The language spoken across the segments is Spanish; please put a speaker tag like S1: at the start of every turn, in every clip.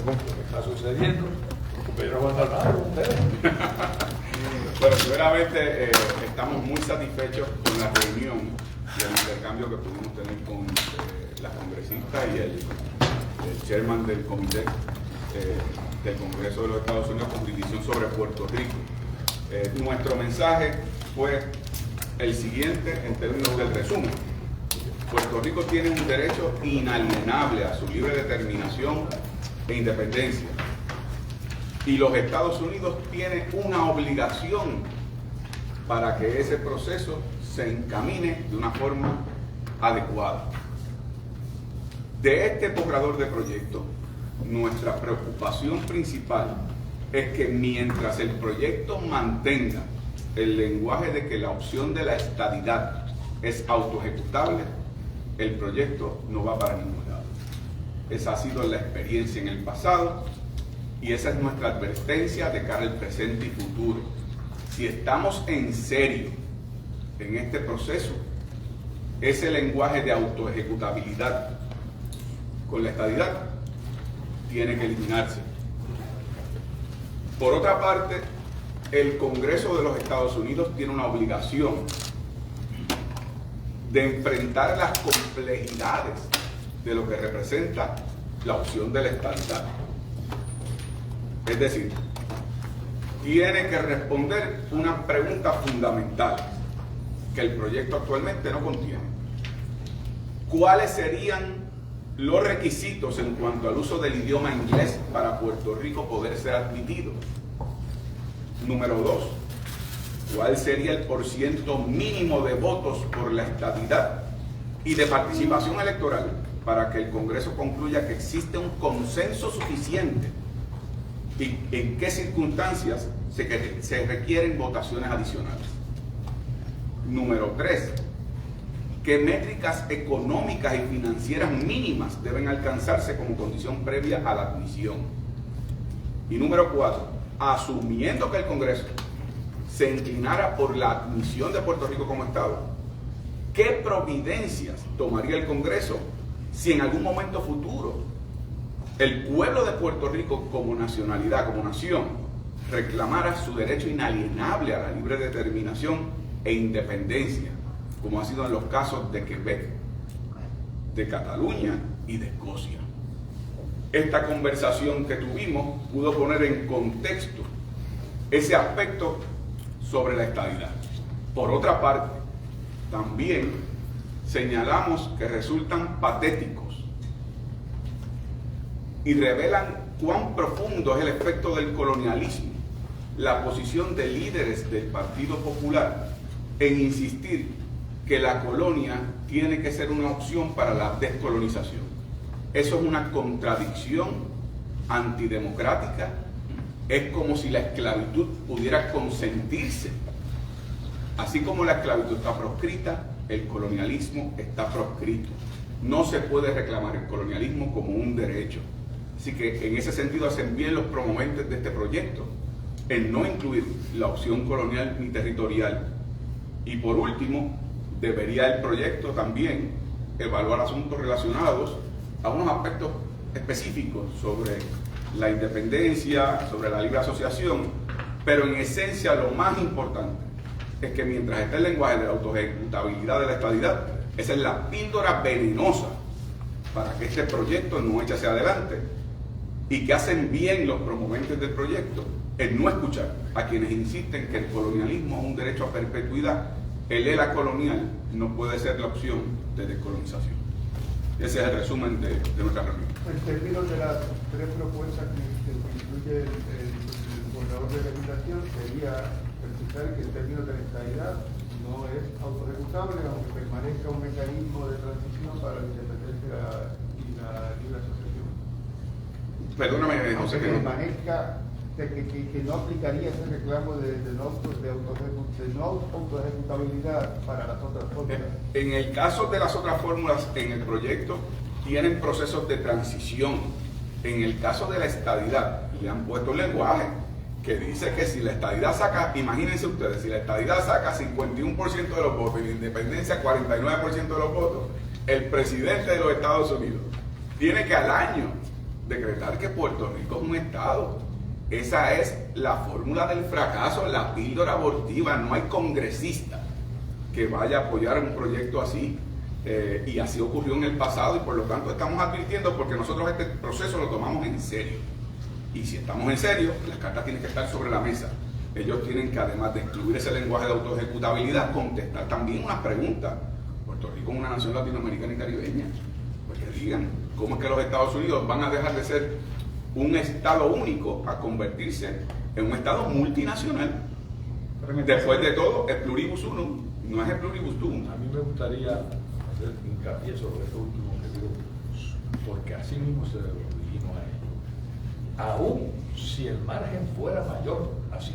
S1: lo que está sucediendo, porque yo no voy a hablar nada con ustedes.
S2: Bueno, primeramente estamos muy satisfechos con la reunión y el intercambio que pudimos tener con la congresista y el chairman del comité del Congreso de los Estados Unidos con jurisdicción sobre Puerto Rico. Nuestro mensaje fue el siguiente en términos del resumen. Puerto Rico tiene un derecho inalienable a su libre determinación e independencia. Y los Estados Unidos tienen una obligación para que ese proceso se encamine de una forma adecuada. De este borrador de proyecto, nuestra preocupación principal es que mientras el proyecto mantenga el lenguaje de que la opción de la estadidad es autoejecutable, el proyecto no va para ningún lado. Esa ha sido la experiencia en el pasado y esa es nuestra advertencia de cara al presente y futuro. Si estamos en serio en este proceso, ese lenguaje de autoejecutabilidad con la estadidad tiene que eliminarse. Por otra parte, el Congreso de los Estados Unidos tiene una obligación de enfrentar las complejidades de lo que representa la opción de la estadidad. Es decir, tiene que responder una pregunta fundamental que el proyecto actualmente no contiene. ¿Cuáles serían los requisitos en cuanto al uso del idioma inglés para Puerto Rico poder ser admitido? Número 2. ¿Cuál sería el porciento mínimo de votos por la estadidad y de participación electoral para que el Congreso concluya que existe un consenso suficiente? ¿Y en qué circunstancias se requieren votaciones adicionales? Número 3. ¿Qué métricas económicas y financieras mínimas deben alcanzarse como condición previa a la admisión? Y número 4. Asumiendo que el Congreso se inclinara por la admisión de Puerto Rico como Estado, ¿qué providencias tomaría el Congreso si en algún momento futuro el pueblo de Puerto Rico como nacionalidad, como nación, reclamara su derecho inalienable a la libre determinación e independencia, como ha sido en los casos de Quebec, de Cataluña y de Escocia? Esta conversación que tuvimos pudo poner en contexto ese aspecto sobre la estadidad. Por otra parte, también señalamos que resultan patéticos y revelan cuán profundo es el efecto del colonialismo la posición de líderes del Partido Popular en insistir que la colonia tiene que ser una opción para la descolonización. Eso es una contradicción antidemocrática. Es como si la esclavitud pudiera consentirse. Así como la esclavitud está proscrita, el colonialismo está proscrito. No se puede reclamar el colonialismo como un derecho. Así que en ese sentido hacen bien los promoventes de este proyecto en no incluir la opción colonial ni territorial. Y por último, debería el proyecto también evaluar asuntos relacionados a unos aspectos específicos sobre la independencia, sobre la libre asociación, pero en esencia lo más importante es que mientras esté el lenguaje de la autoejecutabilidad de la estadidad, esa es la píldora venenosa para que este proyecto no eche hacia adelante, y que hacen bien los promoventes del proyecto en no escuchar a quienes insisten que el colonialismo es un derecho a perpetuidad. El ELA colonial no puede ser la opción de descolonización. Ese es el resumen de nuestra reunión.
S3: En términos de las tres propuestas que incluye el borrador de legislación, sería precisar que en términos de la estadidad no es autoejecutable, aunque permanezca un mecanismo de transición para la independencia y la libre asociación.
S2: Perdóname, José, que
S3: no aplicaría ese reclamo de no autoejecutabilidad para las otras fórmulas.
S2: En el caso de las otras fórmulas en el proyecto tienen procesos de transición. En el caso de la estadidad le han puesto un lenguaje que dice que si la estadidad saca, imagínense ustedes, si la estadidad saca 51% de los votos y la independencia 49% de los votos, el presidente de los Estados Unidos tiene que al año decretar que Puerto Rico es un estado. Esa es la fórmula del fracaso, la píldora abortiva. No hay congresista que vaya a apoyar un proyecto así. Y así ocurrió en el pasado, y por lo tanto estamos advirtiendo, porque nosotros este proceso lo tomamos en serio. Y si estamos en serio, las cartas tienen que estar sobre la mesa. Ellos tienen que, además de incluir ese lenguaje de autoejecutabilidad, contestar también unas preguntas. Puerto Rico es una nación latinoamericana y caribeña. Pues que digan, ¿cómo es que los Estados Unidos van a dejar de ser un estado único a convertirse en un estado multinacional? Después de todo, el pluribus unum no es el pluribus tuum.
S1: A mí me gustaría hacer hincapié sobre esto último que digo, porque así mismo se lo dijimos a ellos. Aún si el margen fuera mayor a 51-49,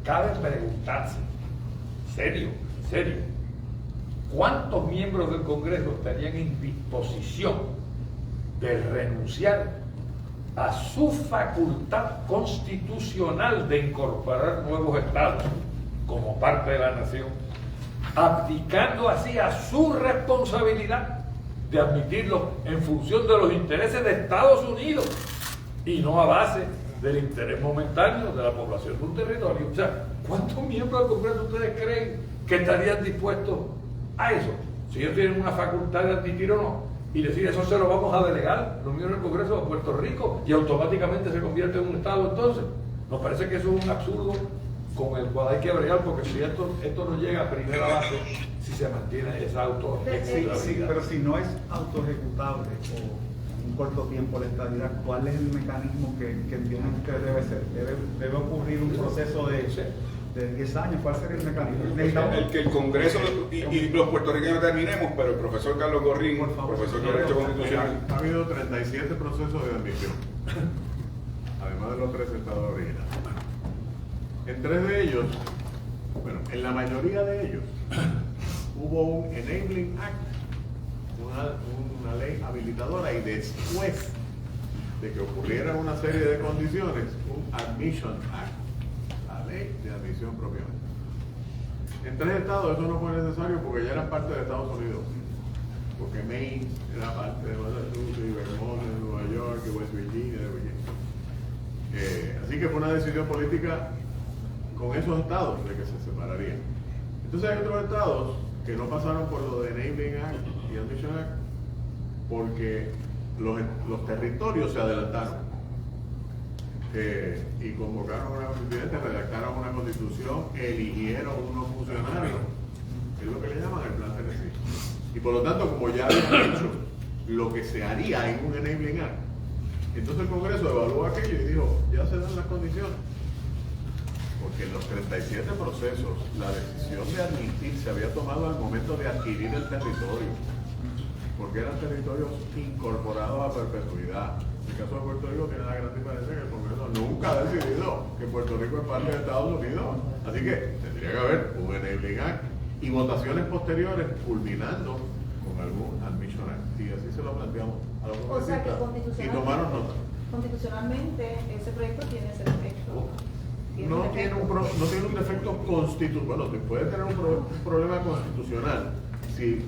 S1: cabe preguntarse, serio, ¿cuántos miembros del Congreso estarían en disposición de renunciar a su facultad constitucional de incorporar nuevos estados como parte de la nación, abdicando así a su responsabilidad de admitirlo en función de los intereses de Estados Unidos y no a base del interés momentáneo de la población de un territorio? O sea, ¿cuántos miembros del Congreso ustedes creen que estarían dispuestos a eso? Si ellos tienen una facultad de admitir o no, y decir eso se lo vamos a delegar los miembros del Congreso a Puerto Rico y automáticamente se convierte en un Estado. Entonces, nos parece que eso es un absurdo con el cual hay que bregar, porque si esto no llega a primera base, si se mantiene esa autoejecutabilidad.
S4: Pero si no es autoejecutable o en un corto tiempo la estabilidad, ¿cuál es el mecanismo que entienden ustedes debe ser? ¿Debe ocurrir un proceso de 10 años? ¿Cuál sería el mecanismo?
S2: El que el Congreso y los puertorriqueños terminemos, pero el profesor Carlos Gorrín, profesor de Derecho Constitucional.
S5: Ha habido 37 procesos de admisión, además de los 3 estados originales. En 3 de ellos, bueno, en la mayoría de ellos, hubo un Enabling Act, una ley habilitadora, y después de que ocurrieran una serie de condiciones, un Admission Act, la ley de admisión propiamente. En 3 estados eso no fue necesario porque ya eran parte de Estados Unidos, porque Maine era parte de Massachusetts, y Vermont, de Nueva York, y West Virginia, de Virginia. Así que fue una decisión política con esos estados de que se separarían. Entonces hay otros estados que no pasaron por lo de Enabling Act y Admission Act porque los territorios se adelantaron y convocaron a una constituyente, redactaron una constitución, eligieron unos funcionarios, que es lo que le llaman el Plan Tennessee. Y por lo tanto, como ya habían hecho lo que se haría en un Enabling Act, entonces el Congreso evaluó aquello y dijo, ya se dan las condiciones. Porque en los 37 procesos, la decisión de admitir se había tomado al momento de adquirir el territorio, porque eran territorios incorporados a perpetuidad. En el caso de Puerto Rico tiene la gran diferencia que el Congreso nunca ha decidido que Puerto Rico es parte de Estados Unidos. Así que tendría que haber un Enabling Act y votaciones posteriores culminando con algún Admission Act. Y así se lo planteamos a los congresistas y tomaron nota.
S6: Constitucionalmente, ese proyecto tiene ese defecto.
S5: No tiene un defecto constitucional. Bueno, puede tener un problema constitucional si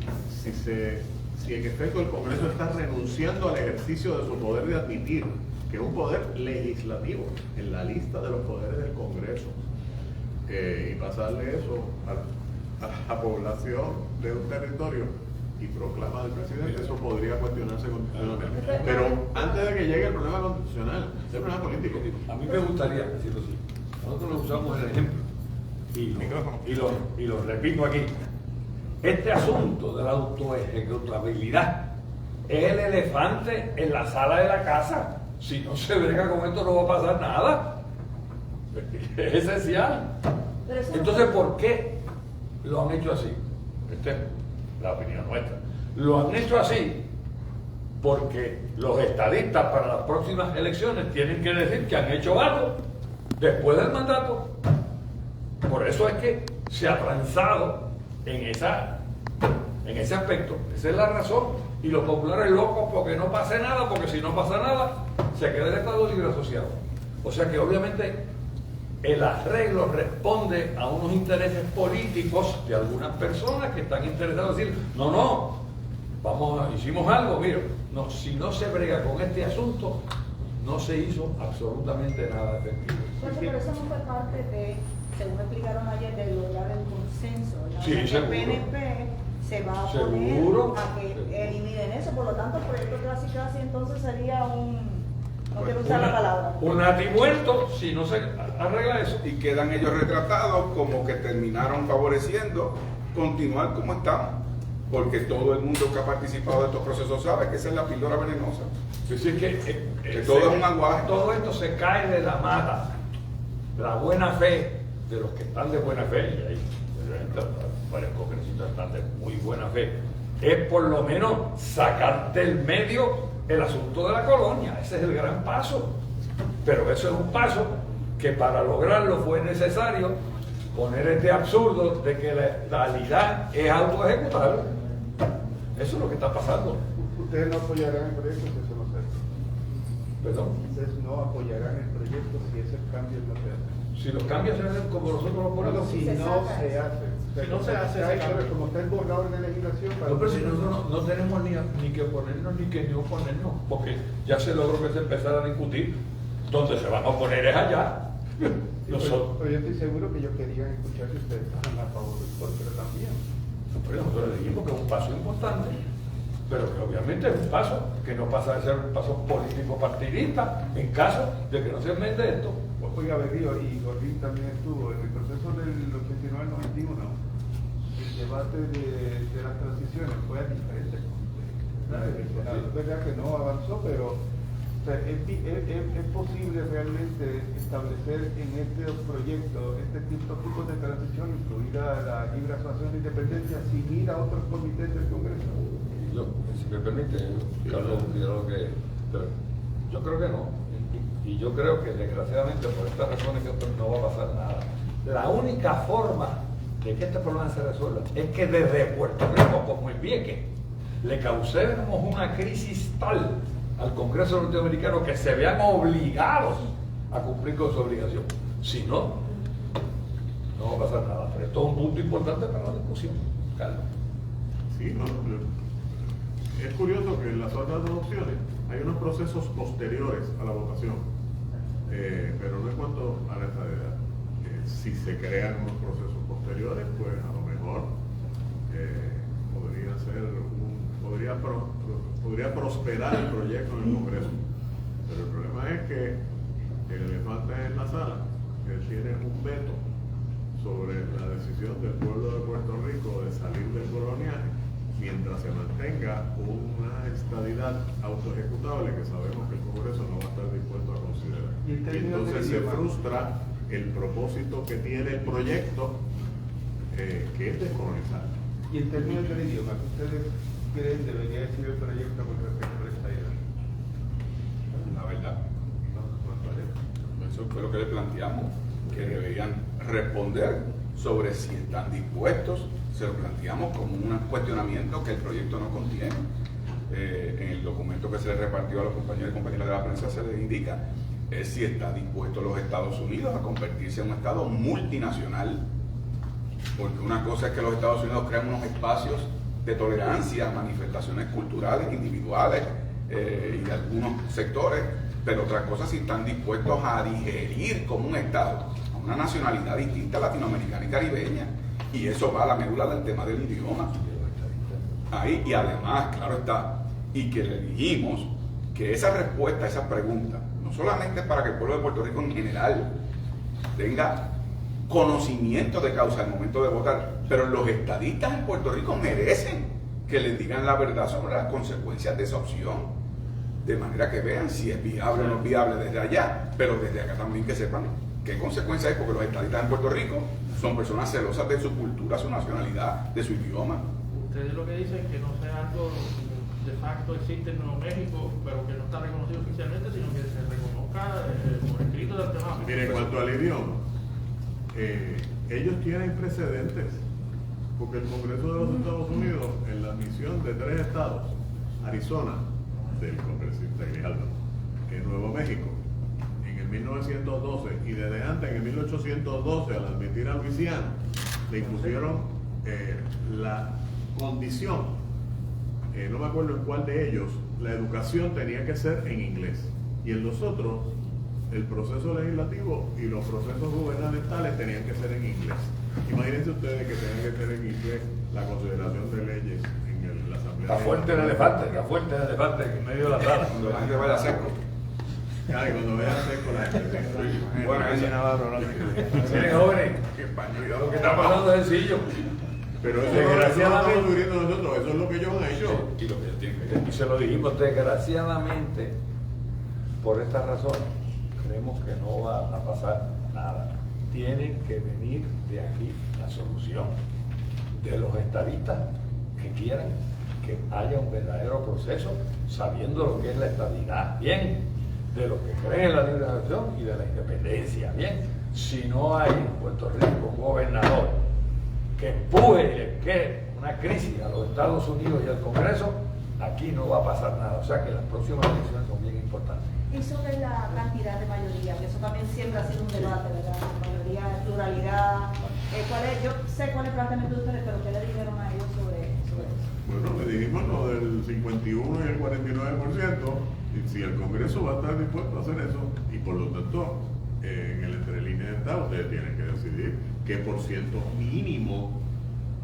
S5: en efecto el Congreso está renunciando al ejercicio de su poder de admitir, que es un poder legislativo en la lista de los poderes del Congreso, y pasarle eso a la población de un territorio y proclama del presidente, eso podría cuestionarse constitucionalmente. Pero antes de que llegue el problema constitucional, es el problema político.
S1: A mí me gustaría decirlo así. Nosotros lo usamos el ejemplo y lo repito aquí. Este asunto de la autoejecutabilidad es el elefante en la sala de la casa. Si no se brega con esto no va a pasar nada. Es esencial. Entonces, ¿por qué lo han hecho así? Esta es la opinión nuestra. Lo han hecho así porque los estadistas para las próximas elecciones tienen que decir que han hecho algo después del mandato. Por eso es que se ha transado en ese aspecto. Esa es la razón. Y los populares locos porque no pase nada, porque si no pasa nada, se queda el Estado Libre Asociado. O sea que obviamente el arreglo responde a unos intereses políticos de algunas personas que están interesadas en decir, no, hicimos algo, mira, no, si no se brega con este asunto, no se hizo absolutamente nada efectivo.
S6: Pero eso no fue parte de, según explicaron ayer, de lograr el consenso. ¿No?
S1: Sí,
S6: O sea, que
S1: seguro.
S6: el PNP se va a
S1: Seguro.
S6: poner a que eliminen eso, por lo tanto el proyecto casi entonces sería no quiero usar la palabra.
S1: Un natimuerto si no se arregla eso.
S2: Y quedan ellos retratados como que terminaron favoreciendo continuar como estamos, porque todo el mundo que ha participado de estos procesos sabe que esa es la píldora venenosa.
S1: Es decir,
S2: Que todo es un aguaje.
S1: Todo esto se cae de la mata. La buena fe de los que están de buena fe, y hay varios congresistas que están de muy buena fe, es por lo menos sacarte del medio el asunto de la colonia. Ese es el gran paso. Pero eso es un paso que para lograrlo fue necesario poner este absurdo de que la realidad es autoejecutable. Eso es lo que está pasando.
S3: Ustedes no apoyarán el proyecto si eso no se hace.
S1: Perdón.
S3: Ustedes no apoyarán el proyecto si ese cambio no se hace.
S1: Si los cambios se hacen como nosotros lo ponemos.
S3: Si
S6: se
S3: no
S6: saca
S3: se
S6: eso.
S3: hace.
S4: Si no se hace, se cambia.
S3: como está el borrador de legislación.
S1: No, pero si nosotros no tenemos ni que oponernos ni que ni oponernos, porque ya se logró que se empezara a discutir. Donde se van a oponer es allá. Nosotros,
S3: Pero yo estoy seguro que ellos querían escuchar si ustedes estaban a favor del pueblo, pero también.
S1: nosotros le dijimos que es un paso importante, pero que obviamente es un paso que no pasa de ser un paso político partidista en caso de que no se enmende esto.
S3: Oiga, Berrío, y Gordín también estuvo en el proceso del 89 al 91. El debate de las transiciones fue a diferentes contextos. Es verdad que no avanzó, pero o sea, es posible realmente establecer en este proyecto este tipo de transición, incluida la libre asociación de independencia, sin ir a otros comités del Congreso.
S1: Si me permite, Carlos, pero yo creo que no. Y yo creo que desgraciadamente por estas razones que no va a pasar nada. La única forma de que este problema se resuelva es que desde Puerto Rico, como en Vieques, le causemos una crisis tal al Congreso norteamericano que se vean obligados a cumplir con su obligación. Si no, no va a pasar nada. Pero esto es un punto importante para la discusión, Carlos.
S5: Sí, no, es curioso que en las otras dos opciones hay unos procesos posteriores a la votación, pero no en cuanto a la estadidad. Si se crean unos procesos posteriores, pues a lo mejor podría prosperar el proyecto en el Congreso. Pero el problema es que el elefante en la sala, que tiene un veto sobre la decisión del pueblo de Puerto Rico de salir del coloniaje, mientras se mantenga una estadidad autoejecutable que sabemos que el Congreso no va a estar dispuesto a considerar.
S3: Y en términos
S5: entonces
S3: de
S5: se
S3: idioma,
S5: frustra el propósito que tiene el proyecto, que es descolonizar.
S3: y en términos del idioma, ¿qué ustedes creen debería decir el proyecto con respecto a esta idea?
S2: La verdad.
S3: ¿No parece?
S2: Eso fue lo que le planteamos, que deberían responder sobre si están dispuestos. Se lo planteamos como un cuestionamiento que el proyecto no contiene. En el documento que se le repartió a los compañeros y compañeras de la prensa se les indica si está dispuesto los Estados Unidos a convertirse en un Estado multinacional, porque una cosa es que los Estados Unidos crean unos espacios de tolerancia, manifestaciones culturales, individuales y de algunos sectores, pero otra cosa si están dispuestos a digerir como un Estado a una nacionalidad distinta latinoamericana y caribeña. Y eso va a la médula del tema del idioma. Ahí, y además, claro está, y que le dijimos que esa respuesta a esa pregunta, no solamente para que el pueblo de Puerto Rico en general tenga conocimiento de causa al momento de votar, pero los estadistas en Puerto Rico merecen que les digan la verdad sobre las consecuencias de esa opción, de manera que vean si es viable o no es viable desde allá, pero desde acá también que sepan qué consecuencias hay, porque los estadistas en Puerto Rico son personas celosas de su cultura, su nacionalidad, de su idioma.
S7: Ustedes lo que dicen es que no sea algo de facto existe en Nuevo México, pero que no está reconocido oficialmente, sino que se reconozca por escrito de antemano.
S5: Mire, en cuanto al idioma, ellos tienen precedentes, porque el Congreso de los Estados Unidos, en la admisión de 3 estados, Arizona, del congresista Grijalva, en Nuevo México, en el 1912, y desde antes, en el 1812, al admitir a Luisiana, le impusieron la condición no me acuerdo en cuál de ellos, la educación tenía que ser en inglés. Y en los otros, el proceso legislativo y los procesos gubernamentales tenían que ser en inglés. Imagínense ustedes que tengan que tener en inglés la consideración de leyes en la Asamblea.
S1: La fuente del elefante en medio de la sala.
S2: Cuando la gente vaya seco.
S5: Ay, cuando vean seco la gente.
S2: Bueno,
S5: ese
S2: ese-
S5: Navarro,
S1: Miren, jóvenes, lo que está pasando es sencillo.
S5: pero eso no lo estamos sugiriendo nosotros, eso es lo que ellos han hecho.
S2: Y lo que ellos tienen que hacer.
S1: Y se lo dijimos, desgraciadamente, por esta razón, creemos que no va a pasar nada. Tiene que venir de aquí la solución de los estadistas que quieran que haya un verdadero proceso, sabiendo lo que es la estabilidad, bien, de los que creen en la libre asociación y de la independencia, bien. Si no hay en Puerto Rico un gobernador que empuje y le quede una crisis a los Estados Unidos y al Congreso, aquí no va a pasar nada. O sea que las próximas elecciones son bien importantes.
S6: Y sobre la cantidad de mayoría, que eso también siempre ha sido un debate, ¿verdad? Mayoría, pluralidad. Yo sé cuál es el planteamiento de ustedes, pero ¿qué le dijeron a ellos sobre eso?
S5: Bueno, le dijimos lo del 51 y el 49%, y si el Congreso va a estar dispuesto a hacer eso, y por lo tanto, en el entre líneas está, ustedes tienen que decidir qué por ciento mínimo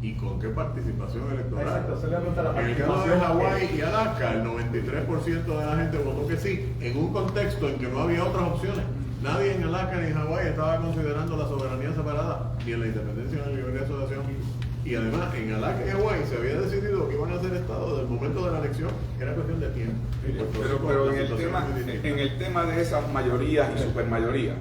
S5: y con qué participación electoral.
S4: Exacto, eso le pregunta la
S5: En el caso de
S4: participación.
S5: Hawái y Alaska, el 93% de la gente votó que sí, en un contexto en que no había otras opciones. Nadie en Alaska ni en Hawái estaba considerando la soberanía separada, ni en la independencia ni en la libre asociación. Y además, en Alaska y Hawái se había decidido que iban a ser estados desde el momento de la elección, era cuestión de tiempo.
S2: Pero en el tema de esas mayorías y supermayorías,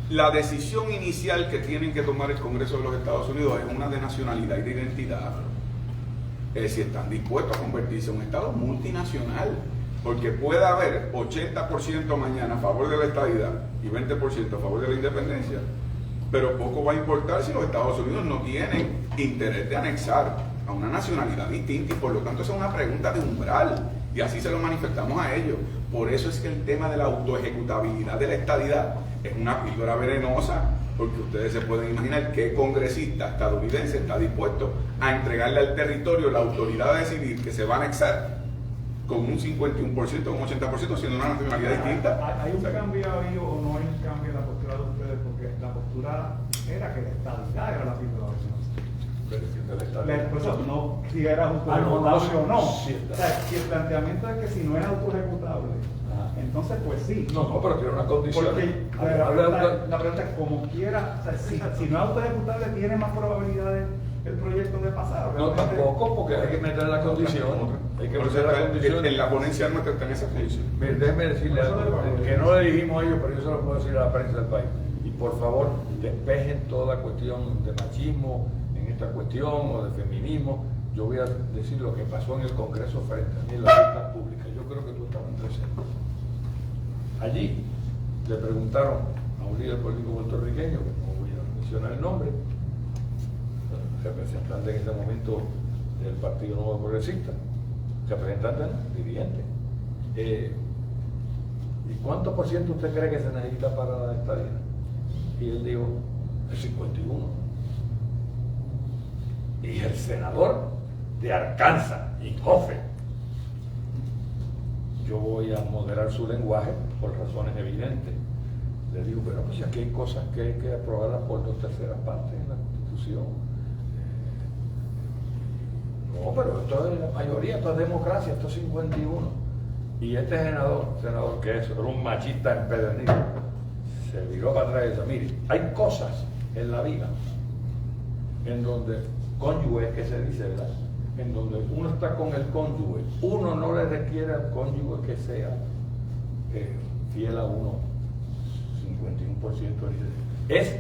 S2: la decisión inicial que tienen que tomar el Congreso de los Estados Unidos es una de nacionalidad y de identidad. Si están dispuestos a convertirse en un Estado multinacional, porque puede haber 80% mañana a favor de la estadidad y 20% a favor de la independencia, pero poco va a importar si los Estados Unidos no tienen interés de anexar a una nacionalidad distinta, y por lo tanto esa es una pregunta de umbral, y así se lo manifestamos a ellos. Por eso es que el tema de la autoejecutabilidad de la estadidad es una píldora venenosa, porque ustedes se pueden imaginar qué congresista estadounidense está dispuesto a entregarle al territorio la autoridad de decidir que se va a anexar con un 51%, un 80%, siendo una nacionalidad distinta.
S4: ¿Hay un cambio ahí o no hay un cambio en la postura de ustedes? Porque la postura era que la estabilidad era la píldora venenosa. Por eso, no si era autoejecutable o no.
S1: Sí,
S4: o sea, si el planteamiento es que si no es autoejecutable, entonces pues sí.
S1: No, pero tiene una condición.
S4: Porque la pregunta es como quiera, o sea, si no es autoejecutable, tiene más probabilidades el proyecto de pasar.
S1: No, tampoco, porque hay que meter la condición. Hay que meter la condición.
S2: En la ponencia nuestra está en esa condición.
S1: Mire, déjeme decirle algo, que no le dijimos a ellos, pero yo se lo puedo decir a la prensa del país. Y por favor, despejen toda cuestión de machismo en esta cuestión o de feminismo. Yo voy a decir lo que pasó en el Congreso frente a mí en la vista pública. Yo creo que tú estabas presente. Allí le preguntaron a un líder político puertorriqueño, que no voy a mencionar el nombre, representante en ese momento del Partido Nuevo Progresista, representante, no, dirigente. ¿Y cuánto por ciento usted cree que se necesita para la estadía? Y él dijo, el 51. Y el senador de Arkansas, Inhofe, yo voy a moderar su lenguaje por razones evidentes. Le digo, pero pues aquí hay cosas que hay que aprobarlas por 2/3 partes en la Constitución. No, pero esto es la mayoría, esto es democracia, esto es 51. Y este senador que es un machista empedernido, se viró para atrás y dice, mire, hay cosas en la vida en donde cónyuge, que se dice, ¿verdad? En donde uno está con el cónyuge, uno no le requiere al cónyuge que sea fiel a uno 51%, es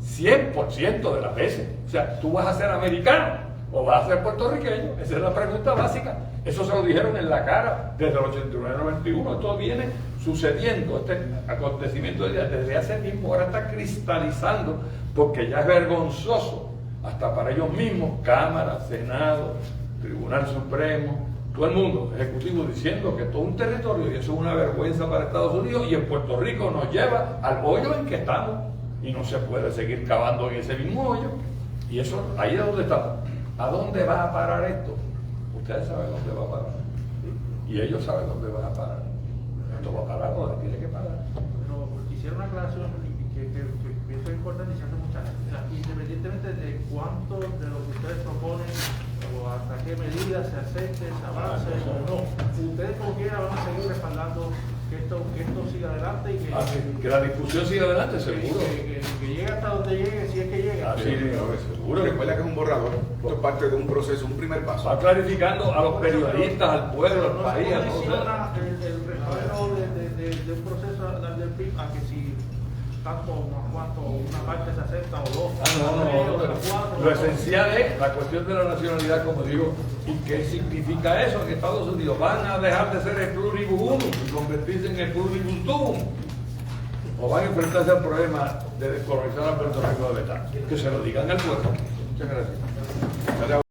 S1: 100% de las veces. O sea, tú vas a ser americano o vas a ser puertorriqueño, esa es la pregunta básica. Eso se lo dijeron en la cara desde el 89 al 91. Esto viene sucediendo, este acontecimiento desde hace tiempo, ahora está cristalizando, porque ya es vergonzoso hasta para ellos mismos, Cámara, Senado, Tribunal Supremo, todo el mundo, Ejecutivo, diciendo que todo un territorio, y eso es una vergüenza para Estados Unidos, y en Puerto Rico nos lleva al hoyo en que estamos, y no se puede seguir cavando en ese mismo hoyo, y eso, ahí es donde estamos. ¿A dónde va a parar esto? ustedes saben dónde va a parar. Y ellos saben dónde van a parar. Esto va a parar donde tiene que parar.
S7: Pero quisiera una aclaración que pienso importante y se hace mucha gente. O sea, independientemente de cuánto de lo que ustedes proponen o hasta qué medidas se acepte, se avance o no, ustedes como quiera van a seguir respaldando que esto siga adelante y
S1: Que la discusión siga adelante, seguro.
S7: que llegue hasta donde llegue, si es que llega.
S1: Sí, seguro.
S2: Recuerda que es un borrador. Esto es parte de un proceso, un primer paso.
S1: Va clarificando a los periodistas, al pueblo, al país.
S7: No
S1: a
S7: se
S1: todos.
S7: condiciona el respaldo de un proceso del PIB a que si tanto o cuánto una parte se acepta o dos.
S1: No.
S7: o cuatro,
S1: Lo esencial es la cuestión de la nacionalidad, como digo, y qué significa eso en Estados Unidos. Van a dejar de ser el pluribus unum y convertirse en el pluribus duum. O van a enfrentarse al problema de descolonizar a Puerto Rico de verdad. Que se lo digan al pueblo. Muchas gracias.